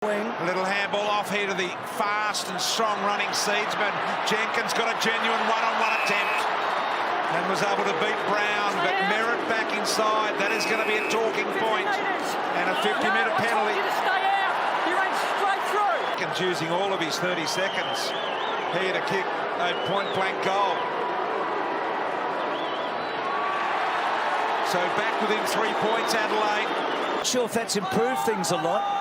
A little handball off here to the fast and strong running Seedsman. Jenkins got a genuine one-on-one attempt and was able to beat Brown, but Merritt back inside. That is going to be a talking point and a 50-minute penalty. Jenkins using all of his 30 seconds here to kick a point-blank goal. So back within 3 points, Adelaide. Not sure if that's improved things a lot.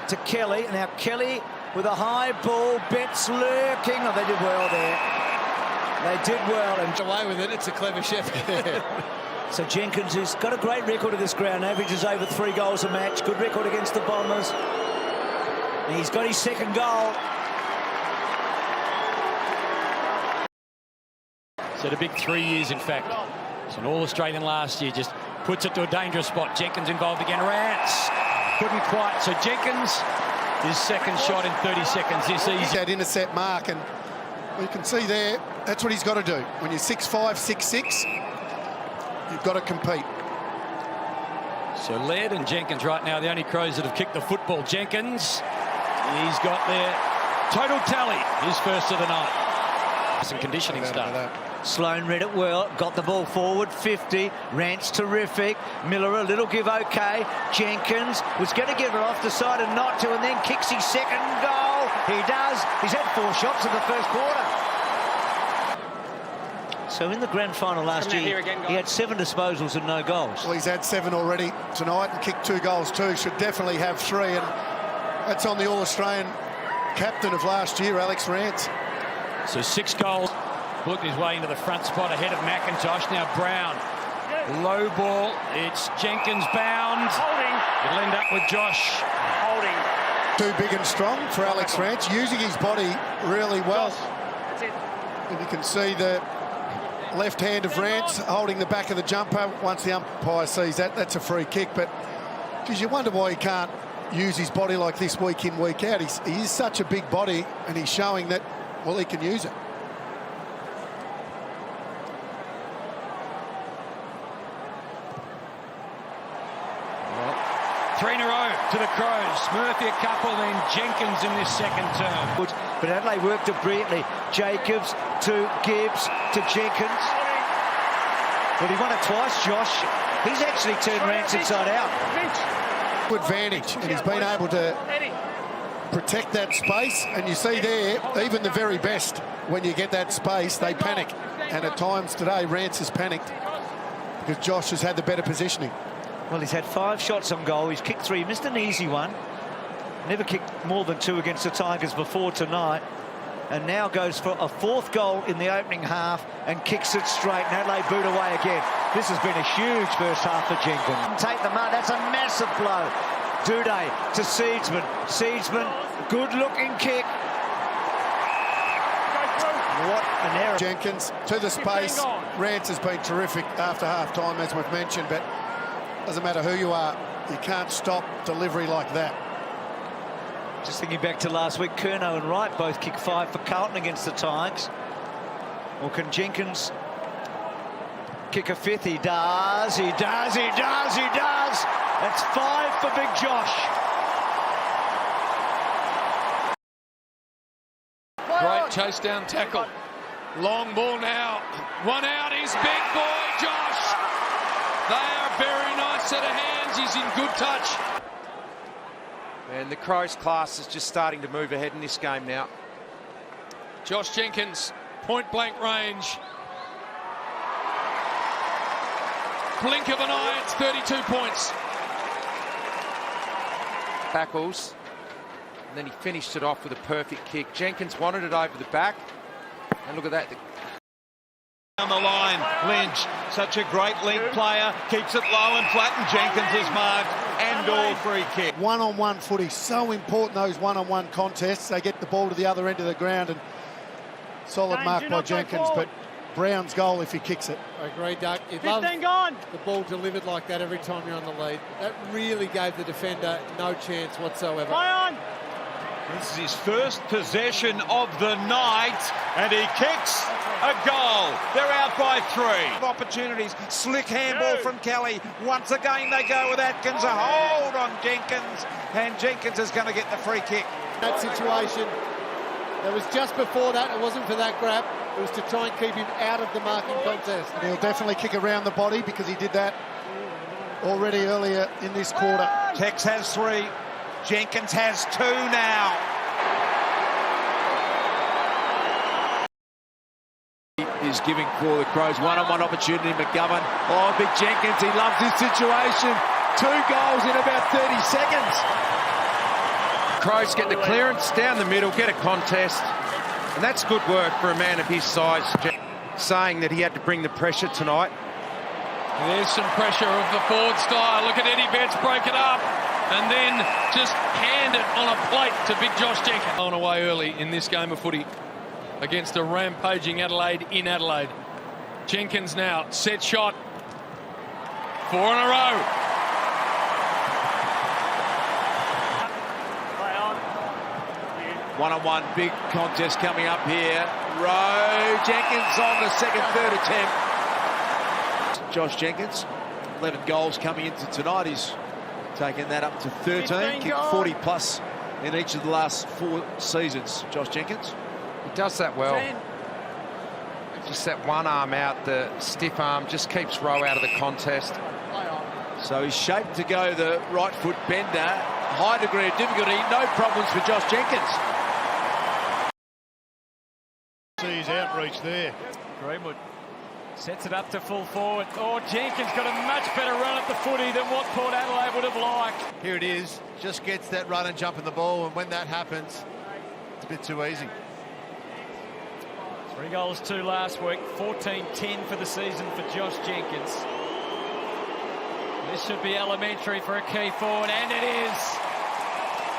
To Kelly. Now Kelly with a high ball. Betts lurking. Oh, they did well there. They did well. And away with it. It's a clever shift. So Jenkins, who's got a great record of this ground, averages over 3 goals a match. Good record against the Bombers. And he's got his second goal. So the big 3 years, in fact. It's an All-Australian last year. Just puts it to a dangerous spot. Jenkins involved again. Rance couldn't quite. So Jenkins, his second shot in 30 seconds this easy. That intercept mark, and you can see there, that's what he's got to do. When you're 6'5", 6'6", you've got to compete. So Laird and Jenkins right now, the only Crows that have kicked the football. Jenkins, he's got their total tally, his first of the night. Some conditioning stuff. Sloane read it well, got the ball forward, 50, Rance terrific, Miller a little give okay, Jenkins was going to give it off the side and not to, and then kicks his second goal. He does. He's had 4 shots in the first quarter. So in the grand final last year, he had 7 disposals and no goals. Well, he's had 7 already tonight and kicked 2 goals too. Should definitely have 3, and that's on the All-Australian captain of last year, Alex Rance. So 6 goals. Looked his way into the front spot ahead of McIntosh. Now Brown. Low ball. It's Jenkins bound. Holding. It'll end up with Josh. Holding. Too big and strong for Alex Rance, using his body really well. That's it. And you can see the left hand of Rance holding the back of the jumper. Once the umpire sees that, that's a free kick. But because you wonder why he can't use his body like this week in, week out. He is such a big body, and he's showing that, well, he can use it. Three in a row to the Crows. Murphy a couple, then Jenkins in this second term. But Adelaide worked it brilliantly. Jacobs to Gibbs to Jenkins. Well, he won it twice, Josh. He's actually turned Rance inside out. Good advantage, and he's been able to protect that space. And you see there, even the very best, when you get that space, they panic. And at times today, Rance has panicked because Josh has had the better positioning. Well, he's had 5 shots on goal. He's kicked 3. Missed an easy one. Never kicked more than 2 against the Tigers before tonight. And now goes for a 4th goal in the opening half and kicks it straight. And Adelaide boot away again. This has been a huge first half for Jenkins. Take the mark. That's a massive blow. Duday to Seedsman. Seedsman, good-looking kick. What an error. Jenkins to the space. Rance has been terrific after half-time, as we've mentioned, but doesn't matter who you are, you can't stop delivery like that. Just thinking back to last week, Curnow and Wright both kicked 5 for Carlton against the Tigers. Or can Jenkins kick a 5th? He does, he does, he does, he does. That's 5 for Big Josh. Great chase down tackle. Long ball now. One out is big boy Josh. They are very nice set of hands. He's in good touch. And the Crows class is just starting to move ahead in this game now. Josh Jenkins, point blank range. Blink of an eye, it's 32 points. Tackles. And then he finished it off with a perfect kick. Jenkins wanted it over the back. And look at that. Down the line, Lynch, such a great link player, keeps it low and flat, and Jenkins is marked, and all free kick. One-on-one footy, so important, those one-on-one contests. They get the ball to the other end of the ground, and solid mark by Jenkins, but Brown's goal if he kicks it. I agree, Doug. You'd love the ball delivered like that every time you're on the lead. That really gave the defender no chance whatsoever. This is his first possession of the night, and he kicks a goal. They're out by 3. Opportunities. Slick handball from Kelly. Once again they go with Atkins. A hold on Jenkins. And Jenkins is going to get the free kick. That situation, that was just before that. It wasn't for that grab. It was to try and keep him out of the marking contest. And he'll definitely kick around the body because he did that already earlier in this quarter. Tex has 3. Jenkins has 2 now. Is giving for the Crows one-on-one opportunity. McGovern. Oh, big Jenkins. He loves this situation. 2 goals in about 30 seconds. Crows get the clearance down the middle, get a contest. And that's good work for a man of his size, saying that he had to bring the pressure tonight. There's some pressure of the forward style. Look at Eddie Betts break it up and then just hand it on a plate to big Josh Jenkin. On away early in this game of footy against a rampaging Adelaide in Adelaide. Jenkins now, set shot. 4 in a row. One-on-one big contest coming up here. Rowe, Jenkins on the second, third attempt. Josh Jenkins, 11 goals coming into tonight. He's taken that up to 13, kicked 40 plus in each of the last 4 seasons. Josh Jenkins. He does that well. Just that one arm out, the stiff arm, just keeps Rowe out of the contest. So he's shaped to go the right foot bender. High degree of difficulty, no problems for Josh Jenkins. See his outreach there. Greenwood sets it up to full forward. Oh, Jenkins got a much better run at the footy than what Port Adelaide would have liked. Here it is. Just gets that run and jump in the ball, and when that happens, it's a bit too easy. 3 goals, 2 last week. 14-10 for the season for Josh Jenkins. This should be elementary for a key forward, and it is.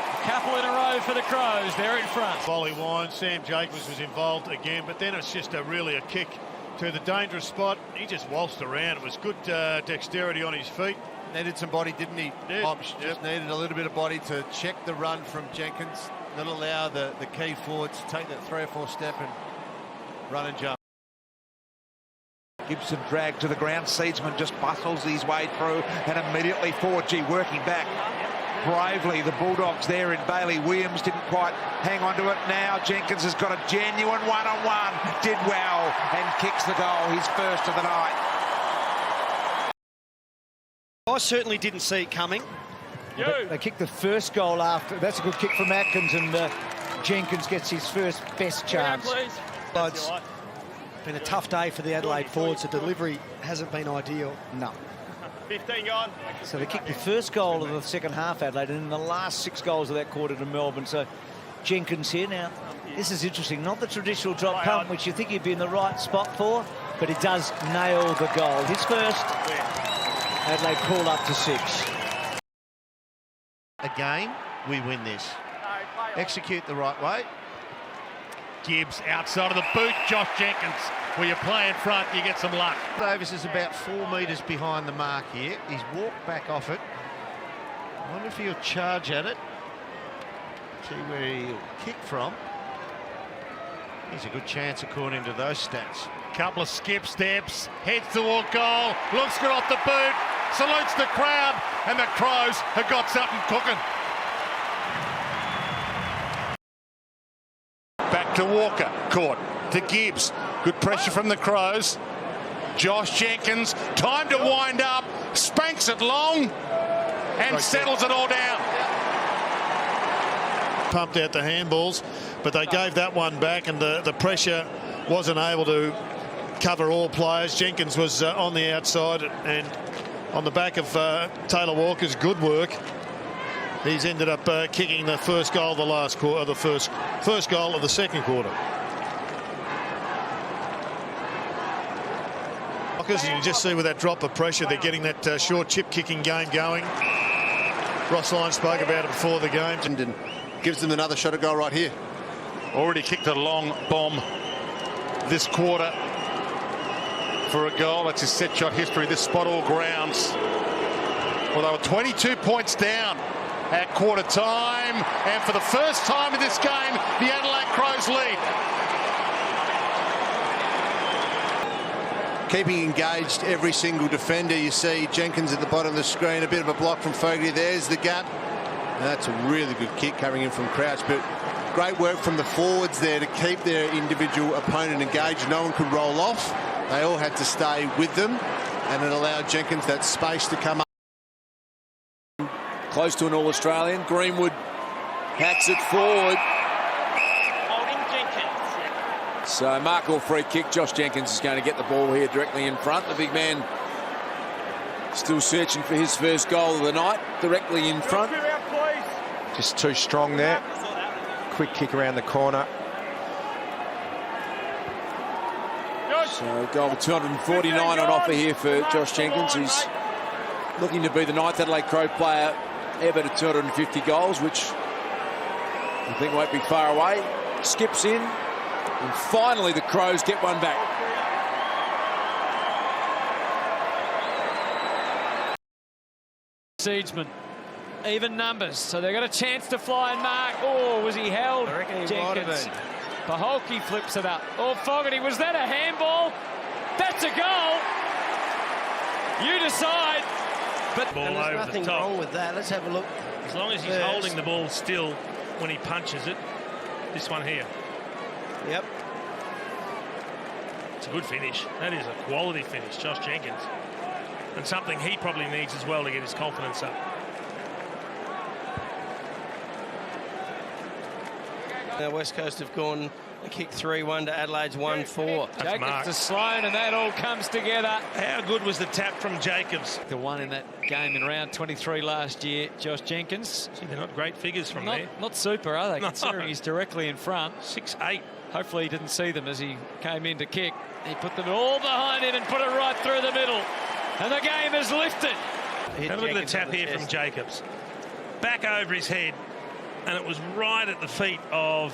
A couple in a row for the Crows. They're in front. Volley wine. Sam Jenkins was involved again, but then it's just really a kick to the dangerous spot. He just waltzed around. It was good dexterity on his feet. Needed some body, didn't he? Just needed a little bit of body to check the run from Jenkins, not allow the key forwards to take that 3 or 4 step and run and jump. Gibson dragged to the ground. Seedsman just bustles his way through and immediately forward. Working back bravely. The Bulldogs there in Bailey. Williams didn't quite hang on to it. Now Jenkins has got a genuine one-on-one. Did well and kicks the goal. His first of the night. I certainly didn't see it coming. They kicked the first goal after. That's a good kick from Atkins, and Jenkins gets his first best chance. It's been a tough day for the Adelaide forwards. The delivery hasn't been ideal. No. 15 gone. So they kicked the first goal of the second half, Adelaide, and in the last 6 goals of that quarter to Melbourne. So Jenkins here now. This is interesting. Not the traditional drop punt, which you think he'd be in the right spot for, but he does nail the goal. His first. Adelaide pull up to 6. Again, we win this. Execute the right way. Gibbs outside of the boot. Josh Jenkins. Where you play in front, you get some luck. Davis is about 4 metres behind the mark here. He's walked back off it. I wonder if he'll charge at it. See where he'll kick from. He's a good chance according to those stats. Couple of skip steps, heads toward goal, looks good off the boot, salutes the crowd, and the Crows have got something cooking. Back to Walker, caught to Gibbs. Good pressure from the Crows. Josh Jenkins, time to wind up, spanks it long, and settles it all down. Pumped out the handballs, but they gave that one back, and the pressure wasn't able to cover all players. Jenkins was on the outside, and on the back of Taylor Walker's good work, he's ended up kicking the first goal of the last quarter, the first goal of the second quarter. And you just see with that drop of pressure, they're getting that short chip kicking game going. Ross Lyon spoke about it before the game. And gives them another shot at goal right here. Already kicked a long bomb this quarter for a goal. That's his set shot history. This spot all grounds. Well, they were 22 points down at quarter time, and for the first time in this game, the Adelaide Crows lead. keeping engaged every single defender. You see Jenkins at the bottom of the screen, a bit of a block from Fogarty. There's the gut. And that's a really good kick coming in from Crouch, but great work from the forwards there to keep their individual opponent engaged. No one could roll off. They all had to stay with them, and it allowed Jenkins that space to come up. Close to an All-Australian. Greenwood hacks it forward. So mark or free kick. Josh Jenkins is going to get the ball here directly in front. The big man still searching for his first goal of the night, directly in front. Just too strong there. Quick kick around the corner. So goal 249 on offer here for Josh Jenkins. He's looking to be the 9th Adelaide Crow player ever to 250 goals, which I think won't be far away. Skips in. And finally, the Crows get one back. Seedsman, even numbers, so they've got a chance to fly and mark. Oh, was he held? Jenkins. Paholke flips it up. Oh, Fogarty, was that a handball? That's a goal. You decide. But there's nothing wrong with that. Let's have a look. As long as he's holding the ball still when he punches it. This one here. Yep. It's a good finish. That is a quality finish, Josh Jenkins. And something he probably needs as well to get his confidence up. Now West Coast have gone and kicked 3-1 to Adelaide's 1-4. Jacobs to Sloan, and that all comes together. How good was the tap from Jacobs? The one in that game in round 23 last year, Josh Jenkins. See, they're not great figures from there. Not super, are they? No. Considering he's directly in front. 6'8". Hopefully he didn't see them as he came in to kick. He put them all behind him and put it right through the middle. And the game is lifted. Have a look at the tap here from Jacobs. Back over his head, and it was right at the feet of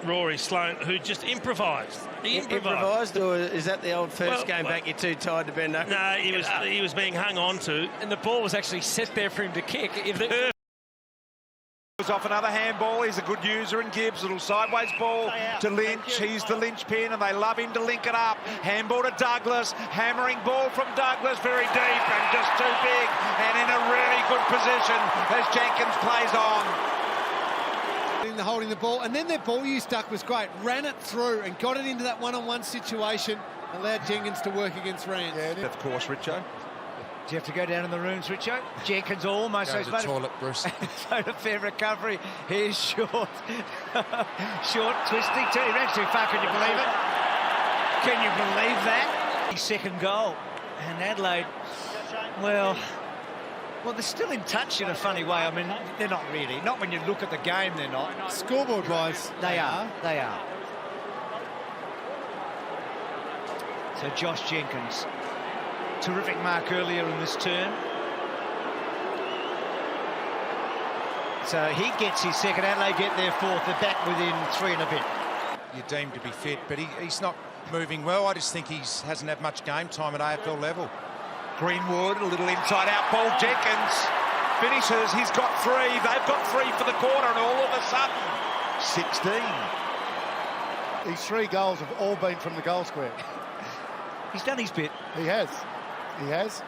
Rory Sloan, who just improvised. He improvised, or is that the old first game back? You're too tired to bend over. No, he was being hung on to, and the ball was actually set there for him to kick. If the was off another handball. He's a good user in Gibbs. Little sideways ball to Lynch. He's the linchpin, and they love him to link it up. Handball to Douglas. Hammering ball from Douglas, very deep and just too big, and in a really good position as Jenkins plays on. Holding the ball, and then their ball use, Duck, was great. Ran it through and got it into that one-on-one situation. Allowed Jenkins to work against Rance. Yeah, of course, Richo. Do you have to go down in the rooms, Richo? Jenkins almost. Go to the toilet, Bruce. A fair recovery. Here's short. Short, twisting. He ran too far. Can you believe it? Can you believe that? His second goal. And Adelaide, well, they're still in touch in a funny way. I mean, they're not really. Not when you look at the game, they're not. Scoreboard-wise, they are. They are. So Josh Jenkins. Terrific mark earlier in this turn. So he gets his second. Adelaide get their fourth. They're back within 3 and a bit. You're deemed to be fit, but he's not moving well. I just think he hasn't had much game time at AFL level. Greenwood, a little inside-out ball. Jenkins finishes. He's got 3. They've got 3 for the quarter, and all of a sudden, 16. These 3 goals have all been from the goal square. He's done his bit. He has. He has.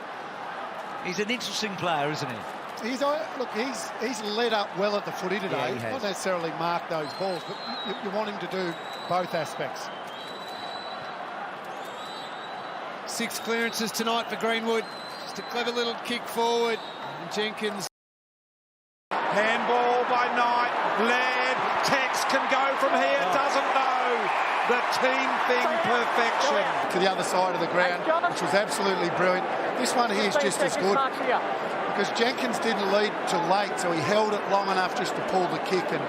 He's an interesting player, isn't he? He's led up well at the footy today. Yeah, not necessarily marked those balls, but you want him to do both aspects. 6 clearances tonight for Greenwood. Just a clever little kick forward. And Jenkins. Handball by Knight. Laird. Tex can go from here. Doesn't know. The team thing perfection. To the other side of the ground, which was absolutely brilliant. This one here is just as good. Because Jenkins didn't lead till late, so he held it long enough just to pull the kick. And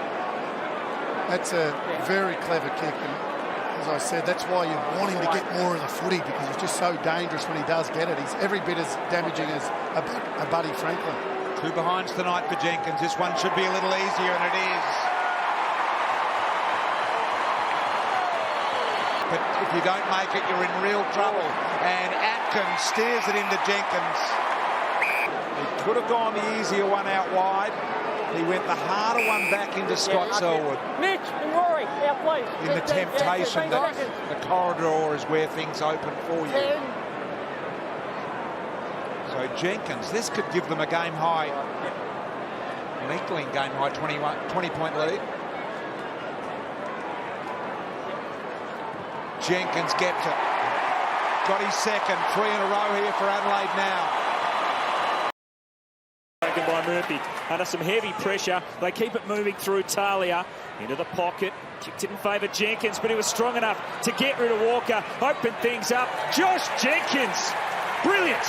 that's a very clever kick. And as I said, that's why you want him to get more of the footy, because he's just so dangerous when he does get it. He's every bit as damaging as a Buddy Franklin. 2 behinds tonight for Jenkins. This one should be a little easier, and it is. But if you don't make it, you're in real trouble. And Atkins steers it into Jenkins. He could have gone the easier one out wide. He went the harder one back into Scott Selwood. Mitch and Rory, out please. In the temptation that the corridor is where things open for you. 10, So Jenkins, this could give them a game high, an equaling game high 20-point lead. Jenkins gets it. Got his second, 3 in a row here for Adelaide now. Taken by Murphy under some heavy pressure. They keep it moving through Talia into the pocket. Kicked it in favour of Jenkins, but he was strong enough to get rid of Walker. Open things up. Josh Jenkins, brilliant.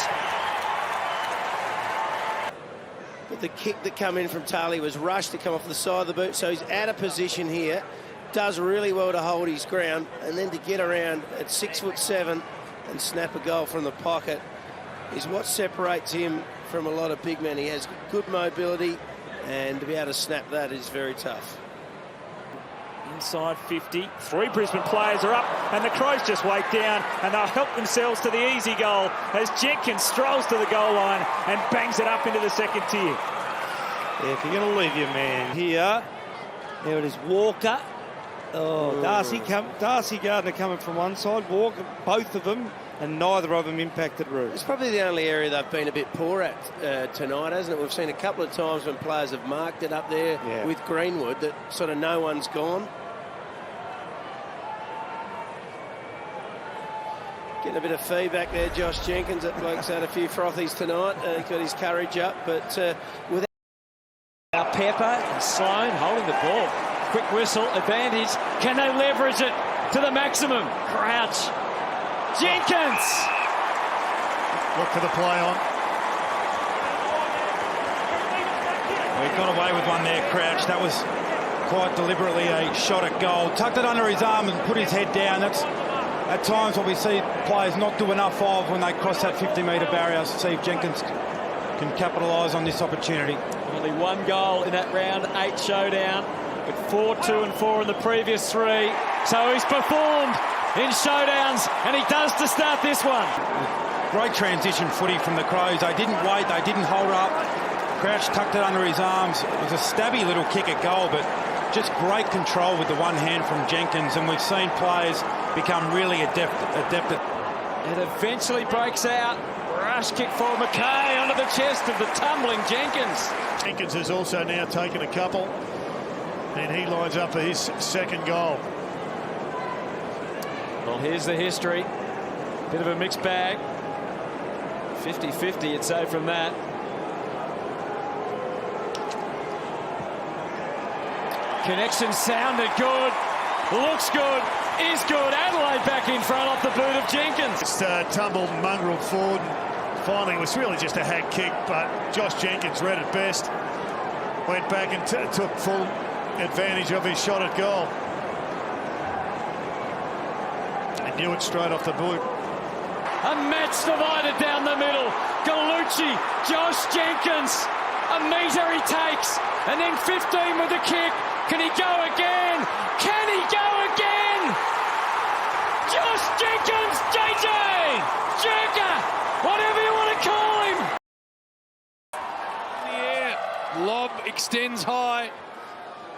But the kick that come in from Talia was rushed to come off the side of the boot, so he's out of position here. Does really well to hold his ground, and then to get around at 6'7" and snap a goal from the pocket is what separates him from a lot of big men. He has good mobility, and to be able to snap that is very tough. Inside 50, 3 Brisbane players are up, and the Crows just wait down, and they'll help themselves to the easy goal as Jenkins strolls to the goal line and bangs it up into the second tier. Yeah, if you're going to leave your man here, there it is, Walker. Oh, Darcy Gardner coming from one side, Walker, both of them, and neither of them impacted Root. It's probably the only area they've been a bit poor at tonight, hasn't it? We've seen a couple of times when players have marked it up there with Greenwood that sort of no one's gone. Getting a bit of feedback there, Josh Jenkins. That bloke's had a few frothies tonight. He's got his courage up, but without... Now Pepper and Sloan holding the ball. Quick whistle, advantage. Can they leverage it to the maximum? Crouch. Jenkins! Look for the play on. Well, he got away with one there, Crouch. That was quite deliberately a shot at goal. Tucked it under his arm and put his head down. That's at times what we see players not do enough of when they cross that 50-metre barrier. See if Jenkins can capitalise on this opportunity. Only 1 goal in that round 8 showdown, but 4, 2 and 4 in the previous 3. So he's performed in showdowns, and he does to start this one. Great transition footy from the Crows. They didn't wait, they didn't hold up. Crouch tucked it under his arms. It was a stabby little kick at goal, but just great control with the one hand from Jenkins, and we've seen players become really adept at... It eventually breaks out. Rush kick for McKay onto the chest of the tumbling Jenkins. Jenkins has also now taken a couple, and he lines up for his second goal. Well, here's the history. Bit of a mixed bag. 50-50, you'd say, from that. Connection sounded good. Looks good. Is good. Adelaide back in front off the boot of Jenkins. Just tumbled and mongreled forward. Finally, it was really just a hack kick, but Josh Jenkins read it best. Went back and took full advantage of his shot at goal. And knew it straight off the boot. A match divided down the middle. Gallucci, Josh Jenkins. A metre he takes. And then 15 with the kick. Can he go again? Can he go again? Josh Jenkins, JJ! Jerker! Whatever you want to call him! Yeah, lob extends high.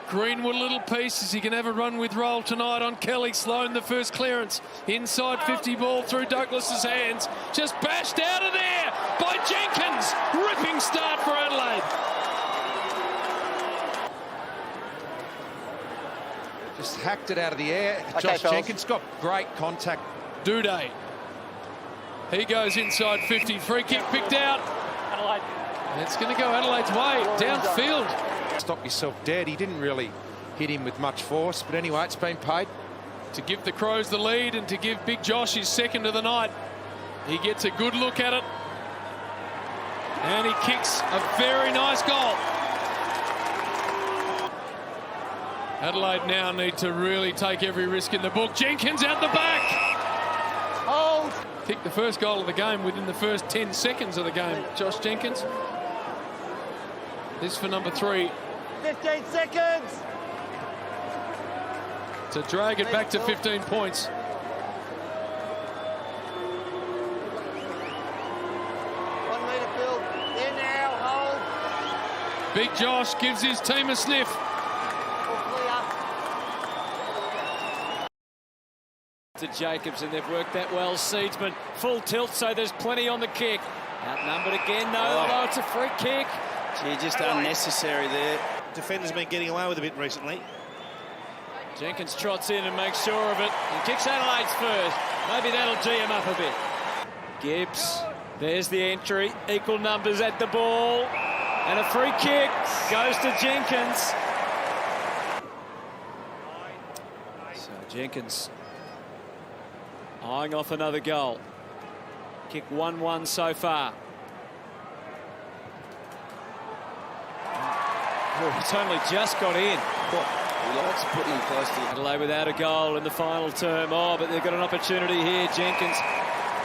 Greenwood a little piece as he can have a run with roll tonight on Kelly. Sloan the first clearance. Inside 50 ball through Douglas's hands. Just bashed out of there by Jenkins. Ripping start for Adelaide. Just hacked it out of the air. Josh Jenkins got great contact. Duday. He goes inside 50. Free kick picked out. Adelaide. It's going to go Adelaide's way. Downfield. Stop yourself dead. He didn't really hit him with much force. But anyway, it's been paid. To give the Crows the lead and to give Big Josh his second of the night. He gets a good look at it. And he kicks a very nice goal. Adelaide now need to really take every risk in the book. Jenkins out the back. Hold. Kicked the first goal of the game within the first 10 seconds of the game. Josh Jenkins. This for number 3. 15 seconds. To drag it back to 15 points. In now, hold. Big Josh gives his team a sniff. To Jacobs, and they've worked that well. Seedsman full tilt, so there's plenty on the kick. Outnumbered again, though, although it's a free kick. Gee, just unnecessary there. Defenders been getting away with a bit recently. Jenkins trots in and makes sure of it. He kicks Adelaide's first. Maybe that'll G him up a bit. Gibbs, there's the entry. Equal numbers at the ball. And a free kick goes to Jenkins. So Jenkins eyeing off another goal. Kick 1-1 so far. Oh, it's only just got in. He likes putting him close to Adelaide without a goal in the final term. Oh, but they've got an opportunity here. Jenkins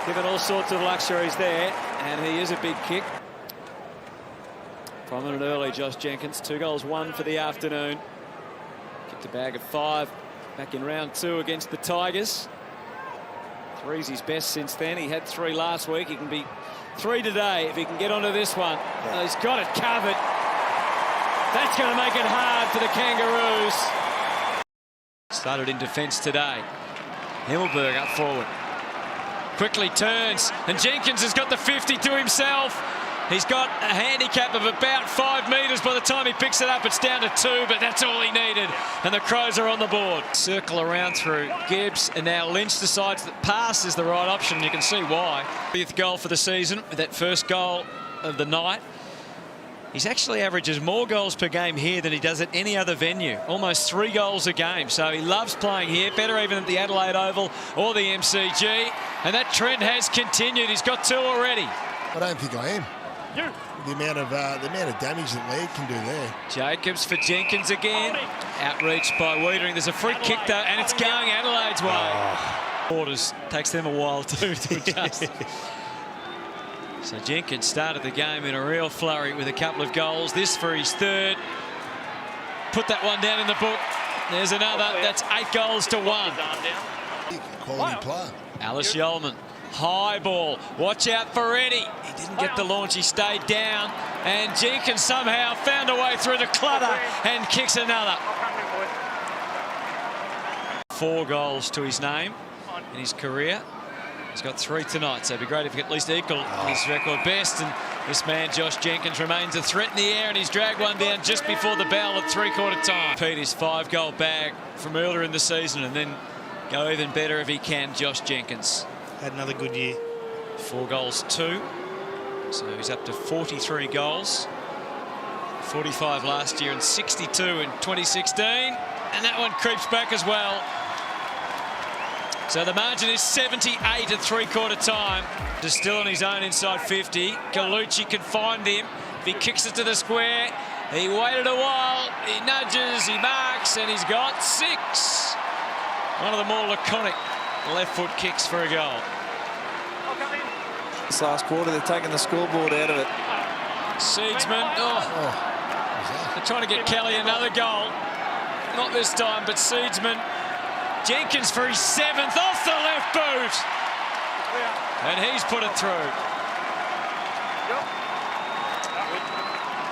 given all sorts of luxuries there, and he is a big kick. Prominent early, Josh Jenkins. 2 goals, 1 for the afternoon. Kicked a bag of 5 back in round 2 against the Tigers. 3's his best since then. He had 3 last week. He can be 3 today if he can get onto this one. Oh, he's got it covered. That's going to make it hard for the Kangaroos. Started in defence today. Himmelberg up forward. Quickly turns, and Jenkins has got the 50 to himself. He's got a handicap of about 5 metres. By the time he picks it up, it's down to 2, but that's all he needed. And the Crows are on the board. Circle around through Gibbs, and now Lynch decides that pass is the right option. You can see why. 5th goal for the season with that first goal of the night. He's actually averages more goals per game here than he does at any other venue. Almost 3 goals a game. So he loves playing here. Better even at the Adelaide Oval or the MCG. And that trend has continued. He's got 2 already. I don't think I am. The amount of damage that Laird can do there. Jacobs for Jenkins again. Outreach by Wiedering. There's a free kick though, and it's going Adelaide's way. Borders takes them a while to adjust. So Jenkins started the game in a real flurry with a couple of goals. This for his 3rd. Put that one down in the book. There's another. That's 8 goals to 1. Quality player. Alice Yeoman. High ball. Watch out for Eddie. He didn't get the launch. He stayed down. And Jenkins somehow found a way through the clutter and kicks another. 4 goals to his name in his career. He's got 3 tonight, so it'd be great if he could at least equal his record best. And this man, Josh Jenkins, remains a threat in the air, and he's dragged one down just before the bell at 3/4 time. Repeat his 5-goal bag from earlier in the season, and then go even better if he can, Josh Jenkins. Had another good year. 4 goals, 2. So he's up to 43 goals. 45 last year and 62 in 2016. And that one creeps back as well. So the margin is 78 at 3/4 time. Just still on his own inside 50. Gallucci can find him. If he kicks it to the square, he waited a while. He nudges, he marks, and he's got 6. One of the more laconic left foot kicks for a goal. This last quarter, they're taking the scoreboard out of it. Seedsman, they're trying to get Kelly another goal. Not this time, but Seedsman. Jenkins for his 7th off the left boot. And he's put it through.